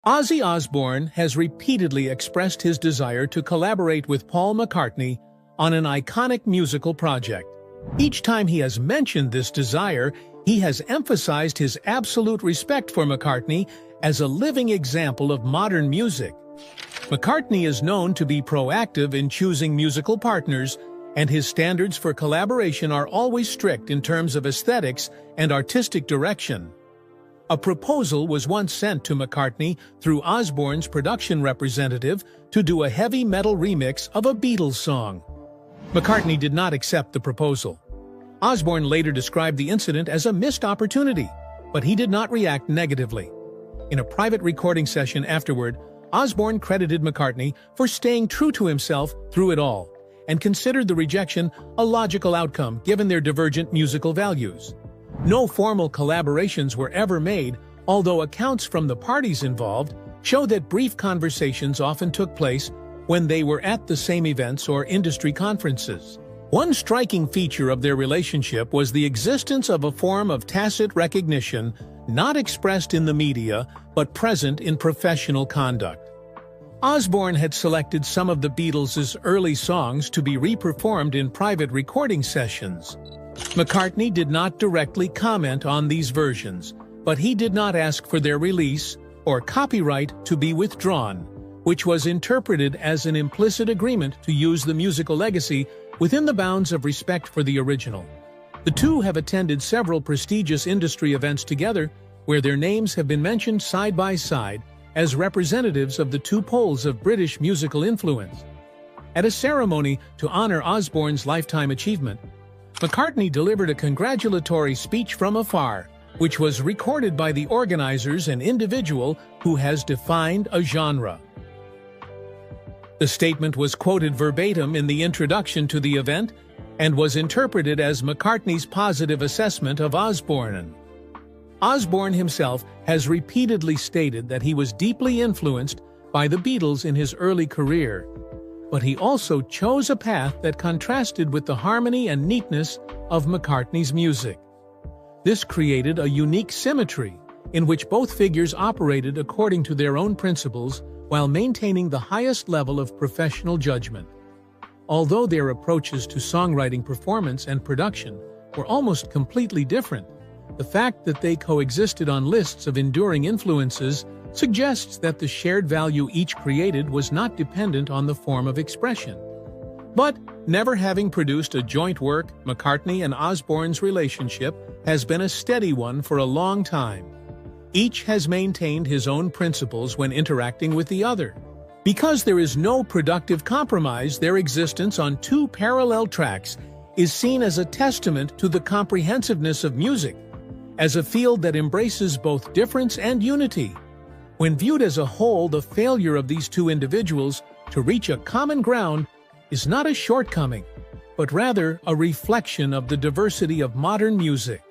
Ozzy Osbourne has repeatedly expressed his desire to collaborate with Paul McCartney on an iconic musical project. Each time he has mentioned this desire, he has emphasized his absolute respect for McCartney as a living example of modern music. McCartney is known to be proactive in choosing musical partners, and his standards for collaboration are always strict in terms of aesthetics and artistic direction. A proposal was once sent to McCartney through Osbourne's production representative to do a heavy metal remix of a Beatles song. McCartney did not accept the proposal. Osbourne later described the incident as a missed opportunity, but he did not react negatively. In a private recording session afterward, Osbourne credited McCartney for staying true to himself through it all, and considered the rejection a logical outcome given their divergent musical values. No formal collaborations were ever made, although accounts from the parties involved show that brief conversations often took place when they were at the same events or industry conferences. One striking feature of their relationship was the existence of a form of tacit recognition not expressed in the media but present in professional conduct. Osbourne had selected some of the Beatles' early songs to be re-performed in private recording sessions. McCartney did not directly comment on these versions, but he did not ask for their release or copyright to be withdrawn, which was interpreted as an implicit agreement to use the musical legacy within the bounds of respect for the original. The two have attended several prestigious industry events together, where their names have been mentioned side by side as representatives of the two poles of British musical influence. At a ceremony to honor Osbourne's lifetime achievement, McCartney delivered a congratulatory speech from afar, which was recorded by the organizers, an individual who has defined a genre. The statement was quoted verbatim in the introduction to the event and was interpreted as McCartney's positive assessment of Osbourne. Osbourne himself has repeatedly stated that he was deeply influenced by the Beatles in his early career, but he also chose a path that contrasted with the harmony and neatness of McCartney's music. This created a unique symmetry in which both figures operated according to their own principles while maintaining the highest level of professional judgment. Although their approaches to songwriting, performance, and production were almost completely different, the fact that they coexisted on lists of enduring influences suggests that the shared value each created was not dependent on the form of expression. But, never having produced a joint work, McCartney and Osbourne's relationship has been a steady one for a long time. Each has maintained his own principles when interacting with the other. Because there is no productive compromise, their existence on two parallel tracks is seen as a testament to the comprehensiveness of music, as a field that embraces both difference and unity. When viewed as a whole, the failure of these two individuals to reach a common ground is not a shortcoming, but rather a reflection of the diversity of modern music.